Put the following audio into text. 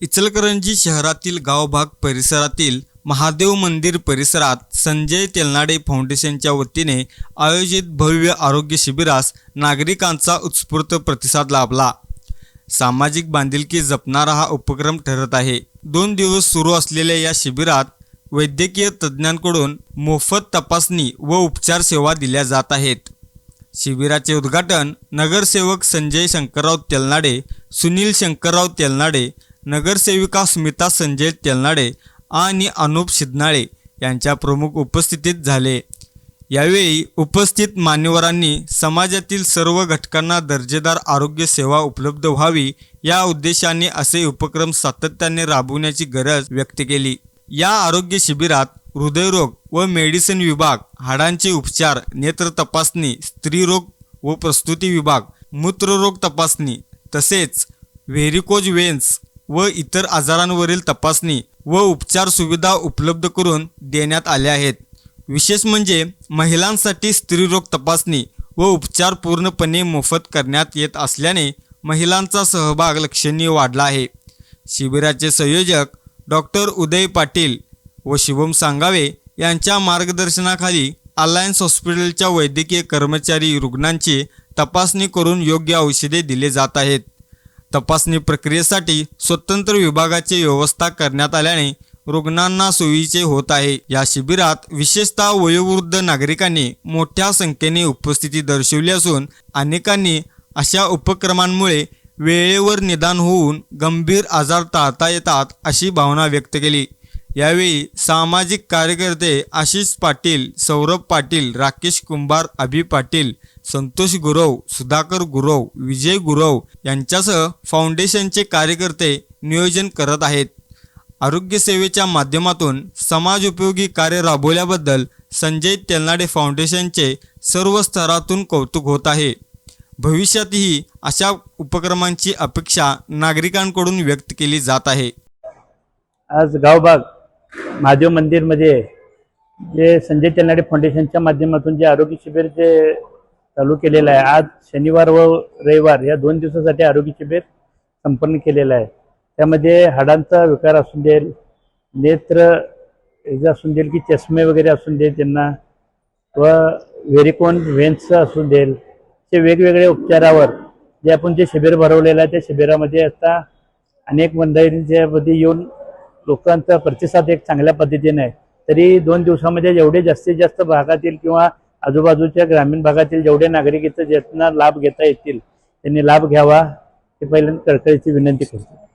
इचलकरंजी शहरातील गावभाग परिसरातील महादेव मंदिर परिसरात संजय तेलनाडे फाउंडेशनच्या वतीने आयोजित भव्य आरोग्य शिबिरास नागरिकांचा उत्स्फूर्त प्रतिसाद लाभला। सामाजिक बांधिलकी जपणारा हा उपक्रम ठरत आहे। 2 दिवस सुरू असलेल्या या शिबिरात वैद्यकीय तज्ज्ञांकडून मोफत तपासणी व उपचार सेवा दिल्या जात आहेत। शिबिराचे उद्घाटन नगरसेवक संजय शंकरराव तेलनाडे, सुनील शंकरराव तेलनाडे, नगरसेविका स्मिता संजय तेलनाडे आणि अनुप शिदनाळे यांच्या प्रमुख उपस्थितीत झाले। यावेळी उपस्थित मान्यवरांनी समाजातील सर्व घटकांना दर्जेदार आरोग्य सेवा उपलब्ध व्हावी या उद्देशाने असे उपक्रम सातत्याने राबवण्याची गरज व्यक्त केली। या आरोग्य शिबिरात हृदयरोग व मेडिसिन विभाग, हाडांचे उपचार, नेत्र तपासणी, स्त्रीरोग व प्रसूती विभाग, मूत्ररोग तपासणी तसेच व्हेरिकोज वेन्स व इतर आजारांवरील तपासणी व उपचार सुविधा उपलब्ध करून देण्यात आल्या आहेत। विशेष म्हणजे महिलांसाठी स्त्रीरोग तपासणी व उपचार पूर्णपणे मोफत करण्यात येत असल्याने महिलांचा सहभाग लक्षणीय वाढला आहे। शिबिराचे संयोजक डॉक्टर उदय पाटील व शिवम सांगावे यांच्या मार्गदर्शनाखाली अलायन्स हॉस्पिटलच्या वैद्यकीय कर्मचारी रुग्णांची तपासणी करून योग्य औषधे दिले जात आहेत। तपासणी प्रक्रियेसाठी स्वतंत्र विभागाची व्यवस्था करण्यात आल्याने रुग्णांना सोयीचे होत आहे। या शिबिरात विशेषतः वयोवृद्ध नागरिकांनी मोठ्या संख्येने उपस्थिती दर्शवली असून अनेकांनी अशा उपक्रमांमुळे वेळेवर निदान होऊन गंभीर आजार टाळता येतात अशी भावना व्यक्त केली। यावेळी सामाजिक कार्यकर्ते आशिष पाटील, सौरभ पाटील, राकेश कुंभार, अभि पाटील, संतोष गुरव, सुधाकर गुरव, विजय गुरव यांच्यासह फाउंडेशनचे कार्यकर्ते नियोजन करत आहेत। आरोग्य सेवेच्या माध्यमातून समाज उपयोगी कार्य राबवल्याबद्दल संजय तेलनाडे फाउंडेशनचे सर्व स्तरातून कौतुक होत आहे। भविष्यातही अशा उपक्रमांची अपेक्षा नागरिकांकडून व्यक्त केली जात आहे। आज गावभाग महादेव मंदिरमध्ये जे संजय तेलनाडे फाउंडेशनच्या माध्यमातून जे आरोग्य शिबिर जे चालू केलेलं आहे, आज शनिवार व रविवार या 2 दिवसासाठी आरोग्य शिबिर संपन्न केलेलं आहे। त्यामध्ये हाडांचा विकार असून देईल, नेत्र असून देईल की चष्मे वगैरे असून देईल त्यांना, व व्हेरिकोन वेन्स असून देईल, ते वेगवेगळे उपचारावर जे आपण जे शिबिर भरवलेलं आहे त्या शिबिरामध्ये आता अनेक मंडळींच्यामध्ये येऊन लोकांचा प्रतिसाद एक चांगल्या पद्धतीने आहे। तरी 2 दिवसामध्ये जेवढे जास्तीत जास्त भागातील किंवा आजूबाजूच्या ग्रामीण भागातील जेवढे नागरिक इथं ज्यांना लाभ घेता येतील त्यांनी लाभ घ्यावा, हे पहिल्यांदा कळकळीची विनंती करतो।